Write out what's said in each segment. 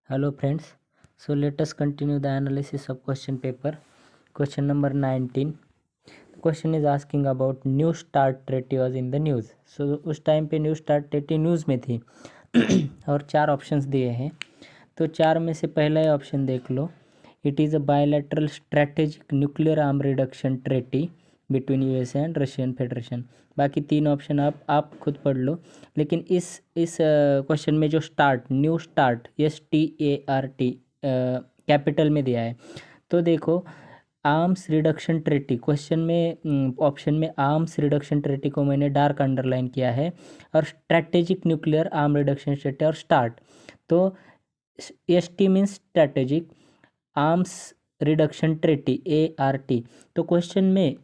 Hello friends, so let us continue the analysis of question paper. Question number 19. The question is asking about New Start treaty was in the news. So उस time पे new start treaty news में थी और 4 options दिए हैं. तो 4 में से पहला ही ऑप्शन देख लो. It is a bilateral strategic nuclear arm reduction treaty between USA and Russian Federation. बाकी 3 ऑप्शन आप खुद पढ़ लो. लेकिन इस क्वेश्चन में जो न्यू स्टार्ट START कैपिटल में दिया है. तो देखो आर्म्स रिडक्शन ट्रेटी क्वेश्चन में ऑप्शन में आर्म्स रिडक्शन ट्रेटी को मैंने डार्क अंडरलाइन किया है और strategic nuclear arm reduction treaty और स्टार्ट. तो ST means strategic, arms reduction treaty ART. तो क्वेश्चन में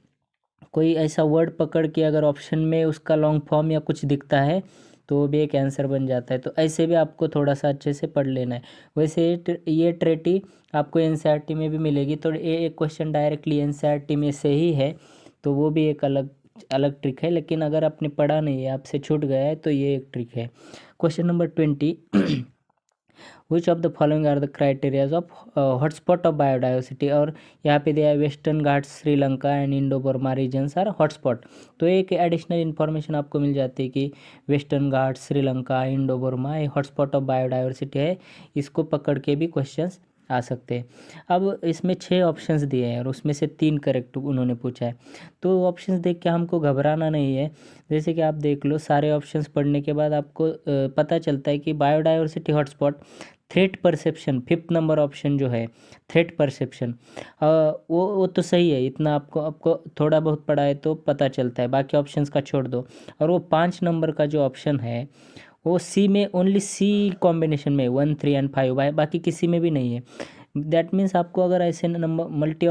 कोई ऐसा वर्ड पकड़ के अगर ऑप्शन में उसका लॉन्ग फॉर्म या कुछ दिखता है तो वो भी एक आंसर बन जाता है. तो ऐसे भी आपको थोड़ा सा अच्छे से पढ़ लेना है. वैसे ये ट्रेटी आपको NCERT में भी मिलेगी. तो ये एक क्वेश्चन डायरेक्टली NCERT में से ही है, तो वो भी एक अलग ट्रिक है. लेकिन अगर आपने पढ़ा नहीं है, आपसे छूट गया है, तो ये एक ट्रिक है. Question number 20. Which of the following are the criterias of hotspot of biodiversity. और यहाँ पे दिया है western Ghats Sri Lanka and Indo Burma regions are hotspot. तो एक एडिशनल इन्फॉर्मेशन आपको मिल जाती है कि western Ghats Sri Lanka Indo Burma ये हॉटस्पॉट ऑफ बायोडाइवर्सिटी है. इसको पकड़ के भी क्वेश्चंस आ सकते हैं. अब इसमें 6 ऑप्शंस दिए हैं और उसमें से 3 करेक्ट उन्होंने पूछा है. तो ऑप्शंस देख के हमको घबराना नहीं है. जैसे कि आप देख लो, सारे ऑप्शंस पढ़ने के बाद आपको पता चलता है कि biodiversity hotspot threat perception 5th number option जो है थ्रेट परसेप्शन, वो तो सही है. इतना आपको थोड़ा बहुत पढ़ा है तो पता चलता है. बाकी ऑप्शंस का छोड़ दो. और वो 5 नंबर का जो ऑप्शन है वो सी में ओनली सी कॉम्बिनेशन में 1 3 एंड 5 है, बाकी किसी में भी नहीं है. दैट मीन्स आपको अगर ऐसे नंबर मल्टी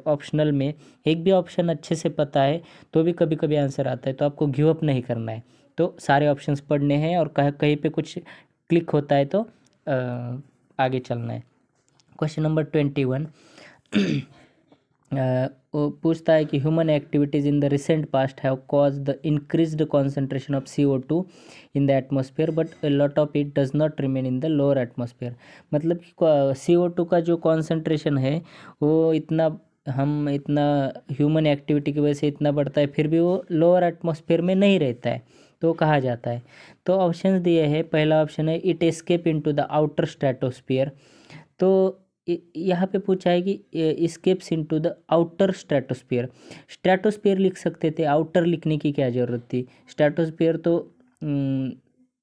ऑप्शनल में एक भी ऑप्शन अच्छे से पता है तो भी कभी कभी आंसर आता है. तो आपको गिव अप नहीं करना है. तो सारे ऑप्शंस पढ़ने हैं और कहीं पे कुछ क्लिक होता है तो आगे चलना है. Question number 21. वो पूछता है कि human activities in the recent past have cause the increased concentration of CO2 in the atmosphere but a lot of it does not remain in the lower atmosphere. मतलब कि CO2 का जो concentration है वो इतना ह्यूमन एक्टिविटी की वजह से इतना बढ़ता है, फिर भी वो लोअर एटमॉस्फेयर में नहीं रहता है. तो कहा जाता है. तो ऑप्शंस दिए हैं. पहला ऑप्शन है it escape into the outer stratosphere. तो यहाँ पे पूछा है कि scapes into the outer stratosphere. Stratosphere लिख सकते थे, आउटर लिखने की क्या ज़रूरत थी. स्ट्रेटोस्फियर तो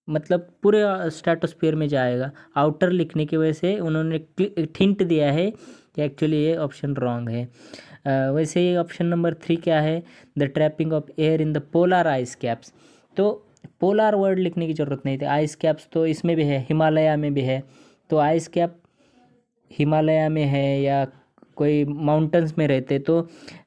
मतलब पूरे स्ट्रेटोस्फियर में जाएगा. आउटर लिखने की वजह से उन्होंने हिंट दिया है कि एक्चुअली ये ऑप्शन रॉन्ग है. वैसे ही ऑप्शन नंबर 3 क्या है, the trapping of air in the polar ice caps. तो पोलर वर्ड लिखने की ज़रूरत नहीं थी. आइस कैप्स तो इसमें भी है, हिमालय में भी है. तो आइस कैप हिमालय में है या कोई माउंटेंस में रहते तो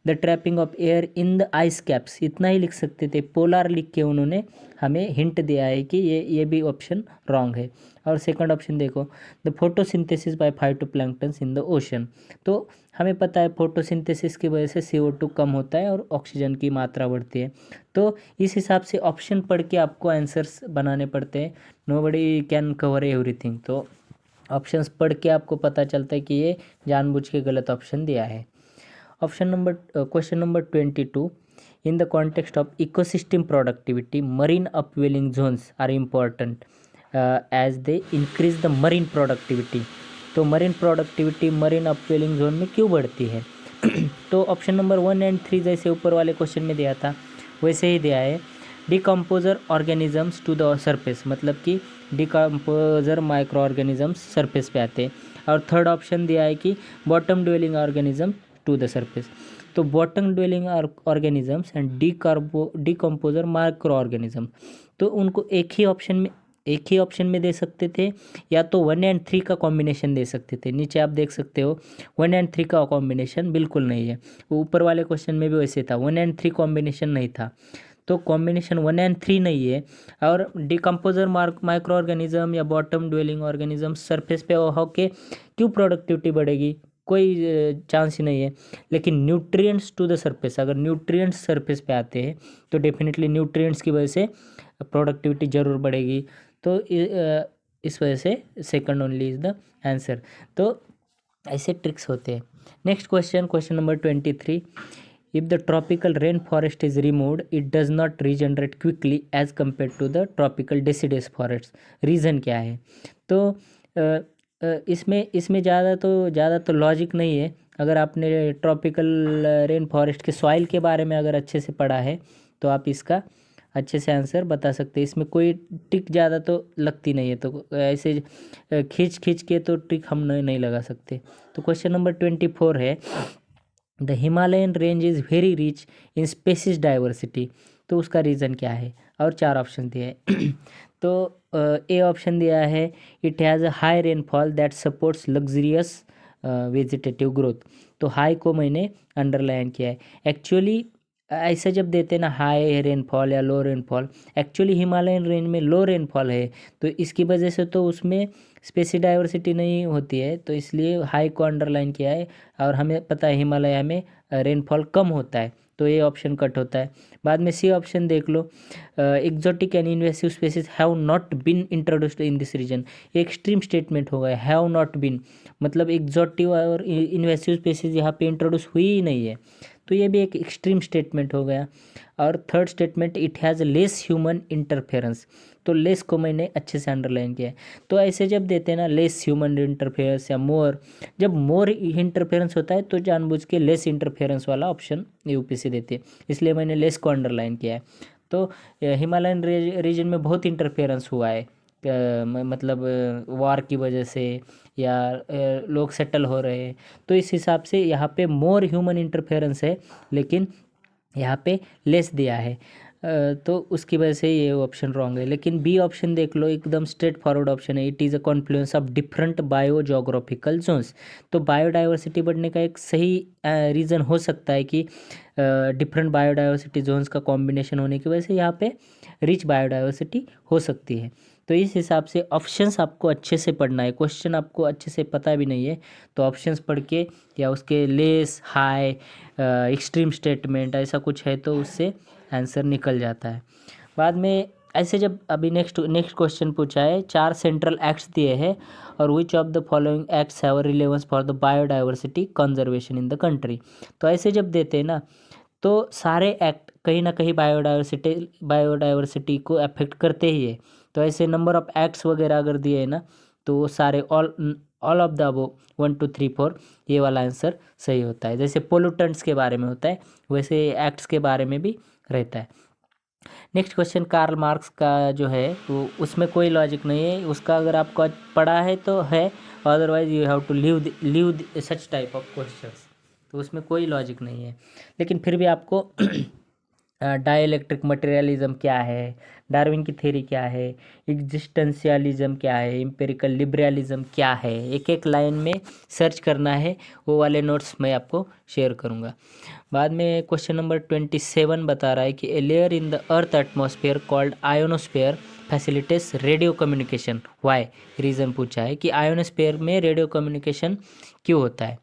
the trapping of air in the ice caps इतना ही लिख सकते थे. पोलर लिख के उन्होंने हमें हिंट दिया है कि ये भी ऑप्शन रॉन्ग है. और सेकंड ऑप्शन देखो, the photosynthesis by phytoplanktons in the ocean. तो हमें पता है फोटोसिंथेसिस की वजह से CO2 कम होता है और ऑक्सीजन की मात्रा बढ़ती है. तो इस हिसाब से ऑप्शन पढ़ के आपको आंसर्स बनाने पड़ते हैं. Nobody can cover everything. तो ऑप्शंस पढ़ के आपको पता चलता है कि ये जानबूझ के गलत ऑप्शन दिया है. Question number 22. In the context of ecosystem productivity marine upwelling zones are important as they increase the marine productivity. तो marine productivity marine upwelling zone में क्यों बढ़ती है. तो ऑप्शन नंबर 1 एंड 3 जैसे ऊपर वाले क्वेश्चन में दिया था वैसे ही दिया है. Decomposer organisms to the surface, मतलब कि डिकम्पोजर माइक्रो ऑर्गेनिजम्स सरफेस पे आते हैं. और थर्ड ऑप्शन दिया है कि bottom dwelling organism to the surface. तो bottom dwelling organisms and decomposer micro organism, तो उनको एक ही ऑप्शन में दे सकते थे या तो 1 एंड 3 का कॉम्बिनेशन दे सकते थे. नीचे आप देख सकते हो 1 एंड 3 का कॉम्बिनेशन बिल्कुल नहीं है. ऊपर वाले क्वेश्चन में भी वैसे था, 1 एंड 3 कॉम्बिनेशन नहीं था. तो कॉम्बिनेशन 1 एंड 3 नहीं है. और डिकम्पोजर माइक्रो ऑर्गेनिज्म या बॉटम ड्वेलिंग ऑर्गेनिज्म सरफेस पे होके क्यों प्रोडक्टिविटी बढ़ेगी, कोई चांस ही नहीं है. लेकिन न्यूट्रिएंट्स टू द सरफेस, अगर न्यूट्रिएंट्स सरफेस पे आते हैं तो डेफिनेटली न्यूट्रिएंट्स की वजह से प्रोडक्टिविटी ज़रूर बढ़ेगी. तो इस वजह से second only is the answer. तो ऐसे ट्रिक्स होते हैं। Next question number 23, if the tropical rain forest is removed it does not regenerate quickly as compared to the tropical deciduous forest, reason क्या है? तो इसमें ज़्यादा तो लॉजिक नहीं है। अगर आपने ट्रॉपिकल रेन फॉरेस्ट के सॉइल के बारे में अगर अच्छे से पढ़ा है तो आप इसका अच्छे से आंसर बता सकते हैं। इसमें कोई ट्रिक ज़्यादा तो लगती नहीं है, तो ऐसे खींच के तो ट्रिक हम नहीं लगा सकते। तो क्वेश्चन नंबर 24 है, the Himalayan range is very rich in species diversity, तो उसका रीज़न क्या है? और 4 ऑप्शन दिए हैं। तो ए ऑप्शन दिया है, it has a high rainfall that supports luxurious vegetative growth, तो हाई को मैंने अंडरलाइन किया है। एक्चुअली ऐसा जब देते हैं ना हाई रेनफॉल या लो रेनफॉल, एक्चुअली हिमालयन रेंज में लो रेनफॉल है, तो इसकी वजह से तो उसमें स्पेसिस डाइवर्सिटी नहीं होती है, तो इसलिए हाई को अंडरलाइन किया है। और हमें पता है हिमालय में रेनफॉल कम होता है, तो ये ऑप्शन कट होता है। बाद में सी ऑप्शन देख लो, exotic and invasive species have not been introduced in this region, extreme statement होगा, हैव नॉट बीन मतलब एक्जोटिव और इन्वेसिव स्पेसिस यहाँ पे इंट्रोड्यूस हुई ही नहीं है, तो ये भी एक एक्सट्रीम स्टेटमेंट हो गया। और third statement, it has less human interference, तो लेस को मैंने अच्छे से अंडरलाइन किया है। तो ऐसे जब देते हैं ना लेस ह्यूमन इंटरफेरेंस या मोर, जब मोर इंटरफेरेंस होता है तो जानबूझ के लेस इंटरफेरेंस वाला ऑप्शन यूपीसी देती है, इसलिए मैंने लेस को अंडरलाइन किया है। तो हिमालयन रीजन में बहुत इंटरफेरेंस हुआ है, मतलब वार की वजह से या लोग सेटल हो रहे हैं, तो इस हिसाब से यहाँ पे मोर ह्यूमन इंटरफेरेंस है, लेकिन यहाँ पे लेस दिया है, तो उसकी वजह से ये ऑप्शन रॉन्ग है। लेकिन बी ऑप्शन देख लो, एकदम स्ट्रेट फॉरवर्ड ऑप्शन है, it is a confluence of different biogeographical zones, तो बायोडाइवर्सिटी बढ़ने का एक सही रीज़न हो सकता है कि डिफरेंट बायोडाइवर्सिटी जोन्स का कॉम्बिनेशन होने की वजह से यहाँ पे रिच बायोडाइवर्सिटी हो सकती है। तो इस हिसाब से ऑप्शंस आपको अच्छे से पढ़ना है, क्वेश्चन आपको अच्छे से पता भी नहीं है तो ऑप्शंस पढ़ के या उसके लेस हाई एक्सट्रीम स्टेटमेंट ऐसा कुछ है तो उससे आंसर निकल जाता है। बाद में ऐसे जब अभी नेक्स्ट क्वेश्चन पूछा है, 4 सेंट्रल एक्ट्स दिए हैं और विच of the following acts have relevance for the biodiversity conservation in the country, तो ऐसे जब देते हैं ना तो सारे एक्ट कहीं ना कहीं बायोडाइवर्सिटी को अफेक्ट करते ही है। तो ऐसे नंबर ऑफ एक्ट्स वगैरह अगर दिए हैं ना तो वो सारे ऑल ऑफ द अबव 1 2 3 4 ये वाला आंसर सही होता है। जैसे पोल्यूटेंट्स के बारे में होता है वैसे एक्ट्स के बारे में भी रहता है। नेक्स्ट क्वेश्चन कार्ल मार्क्स का जो है तो उसमें कोई लॉजिक नहीं है, उसका अगर आपको पढ़ा है तो है, otherwise you have to leave such type of questions, तो उसमें कोई लॉजिक नहीं है। लेकिन फिर भी आपको डाइलेक्ट्रिक मटेरियलिज्म क्या है, डार्विन की थ्योरी क्या है, एग्जिस्टेंशियलिज्म क्या है, एम्पिरिकल लिबरलिज्म क्या है, एक एक लाइन में सर्च करना है, वो वाले नोट्स मैं आपको शेयर करूँगा। बाद में क्वेश्चन नंबर 27 बता रहा है कि a layer in the earth atmosphere called ionosphere facilitates radio communication, why, reason पूछा है कि आयोनोस्फेयर में रेडियो कम्युनिकेशन क्यों होता है।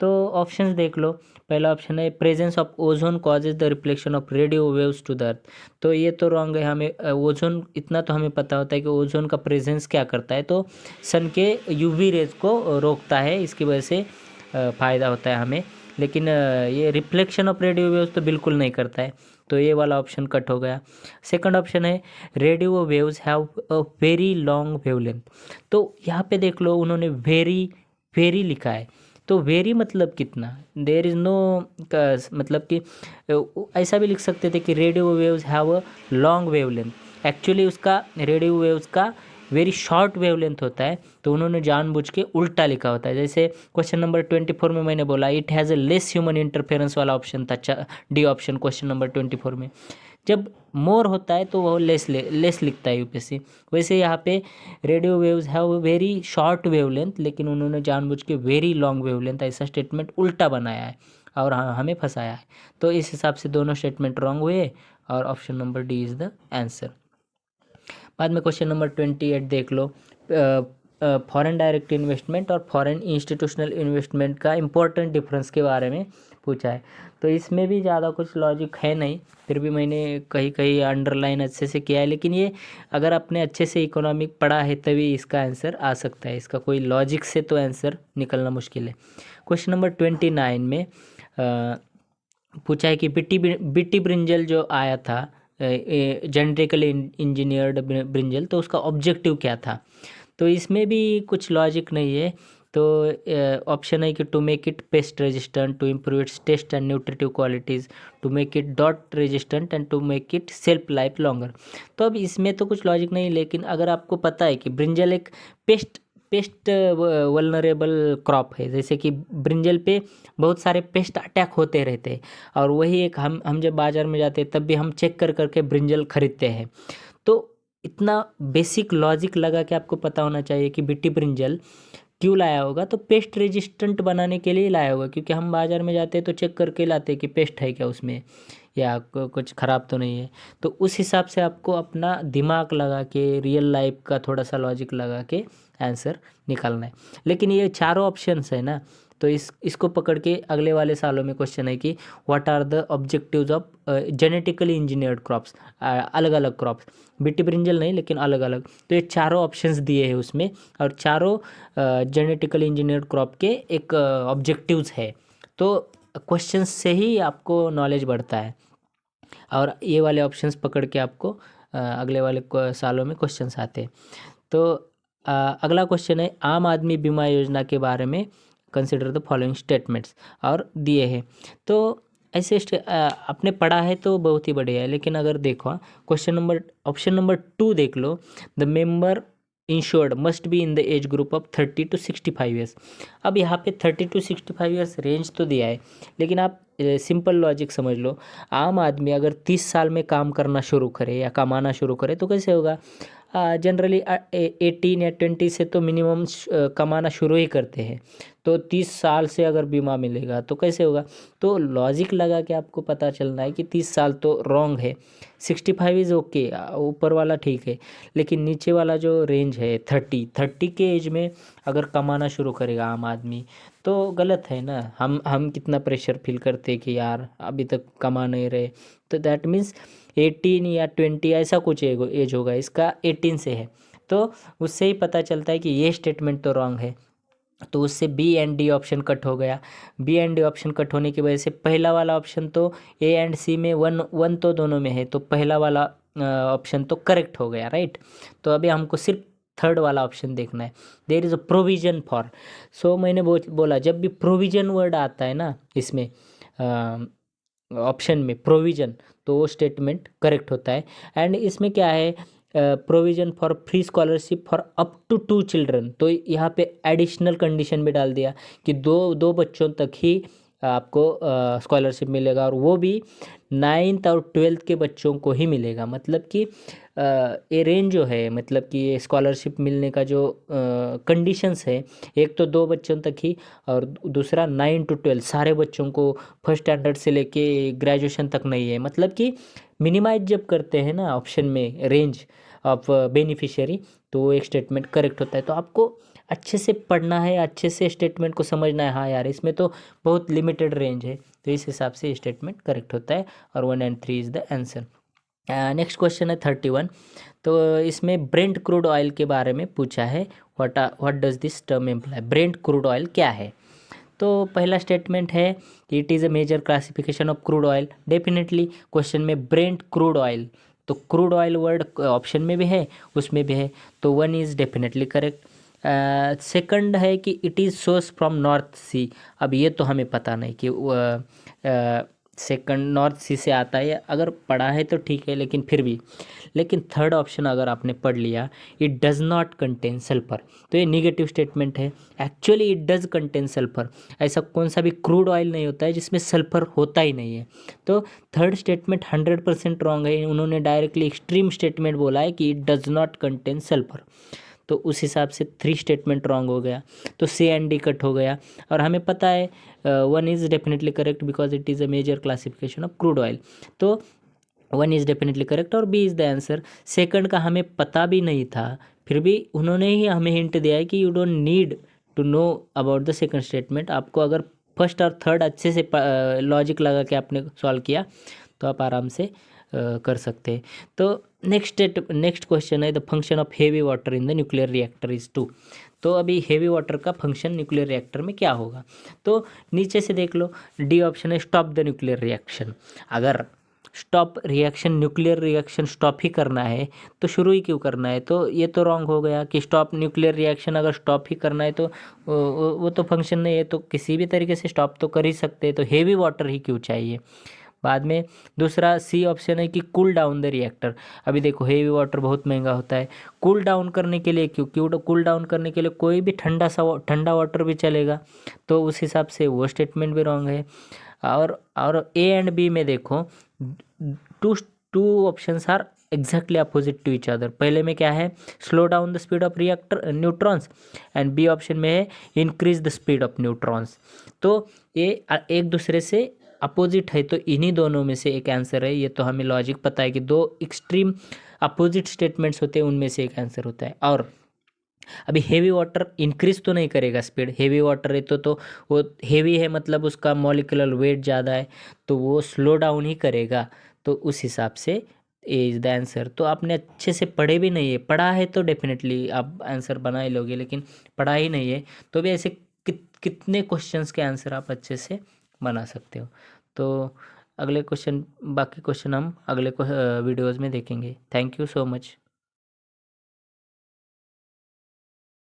तो ऑप्शंस देख लो, पहला ऑप्शन है presence of ozone causes the reflection of radio waves to the earth, तो ये तो रॉन्ग है। हमें ओजोन इतना तो हमें पता होता है कि ओजोन का प्रेजेंस क्या करता है, तो सन के यूवी रेज को रोकता है, इसकी वजह से फ़ायदा होता है हमें। लेकिन ये रिफ्लेक्शन ऑफ रेडियो वेव्स तो बिल्कुल नहीं करता है, तो ये वाला ऑप्शन कट हो गया। सेकंड ऑप्शन है radio waves have a very long wavelength, तो यहाँ पे देख लो उन्होंने वेरी लिखा है, तो वेरी मतलब कितना, देयर इज़ नो मतलब कि ऐसा भी लिख सकते थे कि radio waves have a long wavelength, actually उसका रेडियो वेव्स का वेरी शॉर्ट वेवलेंथ होता है, तो उन्होंने जानबूझ के उल्टा लिखा होता है। जैसे क्वेश्चन नंबर 24 में मैंने बोला it has a less human interference वाला ऑप्शन था, डी ऑप्शन क्वेश्चन नंबर 24 में। जब मोर होता है तो वो लेस लिखता है यूपीएससी, वैसे यहाँ पे radio waves have very short wavelength, लेकिन उन्होंने जानबूझ के वेरी लॉन्ग वेवलेंथ ऐसा स्टेटमेंट उल्टा बनाया है और हमें फंसाया है, तो इस हिसाब से दोनों स्टेटमेंट रॉन्ग हुए और option number D is the answer. बाद में क्वेश्चन नंबर 28 देख लो, फॉरेन डायरेक्ट इन्वेस्टमेंट और फॉरेन इंस्टीट्यूशनल इन्वेस्टमेंट का इंपॉर्टेंट डिफरेंस के बारे में पूछा है। तो इसमें भी ज़्यादा कुछ लॉजिक है नहीं, फिर भी मैंने कहीं कहीं अंडरलाइन अच्छे से किया है, लेकिन ये अगर आपने अच्छे से इकोनॉमिक पढ़ा है तभी इसका आंसर आ सकता है, इसका कोई लॉजिक से तो आंसर निकलना मुश्किल है। क्वेश्चन नंबर 29 में पूछा है कि बिट्टी ब्रिंजल जो आया था, जेनेटिकली इंजीनियर्ड ब्रिंजल, तो उसका ऑब्जेक्टिव क्या था। तो इसमें भी कुछ लॉजिक नहीं है। तो ऑप्शन है कि to make it pest resistant, to improve its taste and nutritive qualities, to make it डॉट resistant and to make it shelf life longer. तो अब इसमें तो कुछ लॉजिक नहीं, लेकिन अगर आपको पता है कि ब्रिंजल एक पेस्ट वल्नरेबल क्रॉप है, जैसे कि ब्रिंजल पे बहुत सारे पेस्ट अटैक होते रहते हैं, और वही एक हम जब बाज़ार में जाते हैं तब भी हम चेक कर करके ब्रिंजल खरीदते हैं। तो इतना बेसिक लॉजिक लगा कि आपको पता होना चाहिए कि बिट्टी ब्रिंजल क्यों लाया होगा। तो पेस्ट रेजिस्टेंट बनाने के लिए लाया होगा, क्योंकि हम बाज़ार में जाते हैं तो चेक करके लाते हैं कि पेस्ट है क्या उसमें, या कुछ ख़राब तो नहीं है। तो उस हिसाब से आपको अपना दिमाग लगा के, रियल लाइफ का थोड़ा सा लॉजिक लगा के आंसर निकालना है। लेकिन ये चारों ऑप्शंस है ना, तो इसको पकड़ के अगले वाले सालों में क्वेश्चन है कि what are the objectives of genetically engineered crops, अलग अलग क्रॉप्स, बिट्टी ब्रिंजल नहीं लेकिन अलग अलग। तो ये चारों ऑप्शंस दिए हैं उसमें, और चारों जेनेटिकली इंजीनियर्ड क्रॉप के एक ऑब्जेक्टिव्स है। तो क्वेश्चंस से ही आपको नॉलेज बढ़ता है, और ये वाले ऑप्शंस पकड़ के आपको अगले वाले सालों में क्वेश्चंस आते हैं। तो अगला क्वेश्चन है आम आदमी बीमा योजना के बारे में कंसिडर द फॉलोइंग स्टेटमेंट्स, और दिए हैं। तो ऐसे आपने पढ़ा है तो बहुत ही बढ़िया है, लेकिन अगर देखो क्वेश्चन नंबर ऑप्शन नंबर 2 देख लो, the member insured must be in the age group of 30 to 65 years. अब यहाँ पे 30 to 65 ईयर्स रेंज तो दिया है, लेकिन आप सिंपल लॉजिक समझ लो, आम आदमी अगर 30 साल में काम करना शुरू करे या कमाना शुरू करे तो कैसे होगा। जनरली 18 या 20 से तो मिनिमम कमाना शुरू ही करते हैं, तो 30 साल से अगर बीमा मिलेगा तो कैसे होगा। तो लॉजिक लगा के आपको पता चलना है कि 30 साल तो रॉन्ग है, 65 इज़ ओके, ऊपर वाला ठीक है, लेकिन नीचे वाला जो रेंज है 30 के एज में अगर कमाना शुरू करेगा आम आदमी तो गलत है ना। हम कितना प्रेशर फील करते हैं कि यार अभी तक कमा नहीं रहे, तो दैट मीन्स 18 या 20 ऐसा कुछ एज होगा, इसका 18 से है, तो उससे ही पता चलता है कि ये स्टेटमेंट तो रॉन्ग है। तो उससे B and D option cut हो गया। B and D option cut होने की वजह से पहला वाला ऑप्शन तो ए एंड सी में वन तो दोनों में है, तो पहला वाला ऑप्शन तो करेक्ट हो गया, राइट। तो अभी हमको सिर्फ थर्ड वाला ऑप्शन देखना है, there is a provision for. So मैंने बोला जब भी प्रोविजन वर्ड आता है ना इसमें ऑप्शन में प्रोविजन, तो वो स्टेटमेंट करेक्ट होता है। एंड इसमें क्या है, provision for free scholarship for up to 2 children, तो यहाँ पे एडिशनल कंडीशन भी डाल दिया कि दो बच्चों तक ही आपको स्कॉलरशिप मिलेगा, और वो भी 9th और 12th के बच्चों को ही मिलेगा। मतलब कि ये रेंज जो है, मतलब कि ये स्कॉलरशिप मिलने का जो कंडीशंस है, एक तो 2 बच्चों तक ही, और दूसरा 9 to 12 सारे बच्चों को, फर्स्ट स्टैंडर्ड से लेके ग्रेजुएशन तक नहीं है। मतलब कि मिनिमाइज जब करते हैं ना ऑप्शन में रेंज ऑफ बेनिफिशियरी, तो वो एक स्टेटमेंट करेक्ट होता है। तो आपको अच्छे से पढ़ना है, अच्छे से स्टेटमेंट को समझना है, हाँ यार इसमें तो बहुत लिमिटेड रेंज है, तो इस हिसाब से स्टेटमेंट करेक्ट होता है, और 1 and 3 is the answer. Next question है 31। तो इसमें ब्रेंट क्रूड ऑयल के बारे में पूछा है, what does this term imply. Brent crude oil क्या है। तो पहला स्टेटमेंट है कि it is a major classification of crude oil. Definitely question में ब्रेंट क्रूड ऑयल, तो क्रूड ऑयल वर्ड ऑप्शन में भी है उसमें भी है, तो 1 इज़ डेफिनेटली करेक्ट। सेकंड है कि it is source from North Sea. अब ये तो हमें पता नहीं कि सेकंड नॉर्थ सी से आता है, अगर पढ़ा है तो ठीक है, लेकिन फिर भी। लेकिन थर्ड ऑप्शन अगर आपने पढ़ लिया, it does not contain sulphur, तो ये निगेटिव स्टेटमेंट है। Actually it does contain sulphur, ऐसा कौन सा भी क्रूड ऑयल नहीं होता है जिसमें सल्फर होता ही नहीं है। तो थर्ड स्टेटमेंट 100% रॉन्ग है। उन्होंने डायरेक्टली एक्सट्रीम स्टेटमेंट बोला है कि it does not contain sulphur, तो उस हिसाब से 3 स्टेटमेंट रॉन्ग हो गया, तो सी एंड डी कट हो गया। और हमें पता है 1 is definitely correct because it is a major classification of crude oil, तो 1 इज़ डेफिनेटली करेक्ट, और B is the answer. Second का हमें पता भी नहीं था, फिर भी उन्होंने ही हमें हिंट दिया है कि you don't need to know about the second statement. आपको अगर फर्स्ट और थर्ड अच्छे से लॉजिक लगा के आपने सॉल्व किया तो आप आराम से कर सकते हैं। तो नेक्स्ट क्वेश्चन है the function of heavy water in the nuclear reactor is 2। तो अभी हेवी वाटर का फंक्शन न्यूक्लियर रिएक्टर में क्या होगा, तो नीचे से देख लो, डी ऑप्शन है स्टॉप द न्यूक्लियर रिएक्शन। अगर stop reaction, nuclear reaction stop ही करना है तो शुरू ही क्यों करना है, तो ये तो रॉन्ग हो गया कि स्टॉप न्यूक्लियर रिएक्शन अगर स्टॉप ही करना है तो वो तो फंक्शन नहीं है, तो किसी भी तरीके से स्टॉप तो कर ही सकते हैं, तो हेवी वाटर ही क्यों चाहिए। बाद में दूसरा सी ऑप्शन है कि कूल डाउन द रिएक्टर। अभी देखो हेवी वाटर बहुत महंगा होता है, कूल डाउन करने के लिए क्यों कूल डाउन करने के लिए कोई भी ठंडा वाटर भी चलेगा, तो उस हिसाब से वो स्टेटमेंट भी रॉन्ग है। और ए एंड बी में देखो two two options are exactly opposite to each other. पहले में क्या है, slow down the speed of reactor neutrons, and B option में है increase the speed of neutrons. तो ये एक दूसरे से अपोजिट है, तो इन्हीं दोनों में से एक आंसर है। ये तो हमें लॉजिक पता है कि दो एक्सट्रीम अपोजिट स्टेटमेंट्स होते हैं, उनमें से एक आंसर होता है। और अभी हेवी वाटर इंक्रीज तो नहीं करेगा स्पीड, हेवी वाटर है तो वो हेवी है मतलब उसका मॉलिक्यूलर वेट ज़्यादा है, तो वो स्लो डाउन ही करेगा, तो उस हिसाब से ए इज़ द आंसर। तो आपने अच्छे से पढ़े भी नहीं है, पढ़ा है तो डेफिनेटली आप आंसर बना ही लोगे, लेकिन पढ़ा ही नहीं है तो भी ऐसे कितने क्वेश्चंस के आंसर आप अच्छे से बना सकते हो। तो अगले क्वेश्चन, बाकी क्वेश्चन हम अगले वीडियोज़ में देखेंगे। Thank you so much.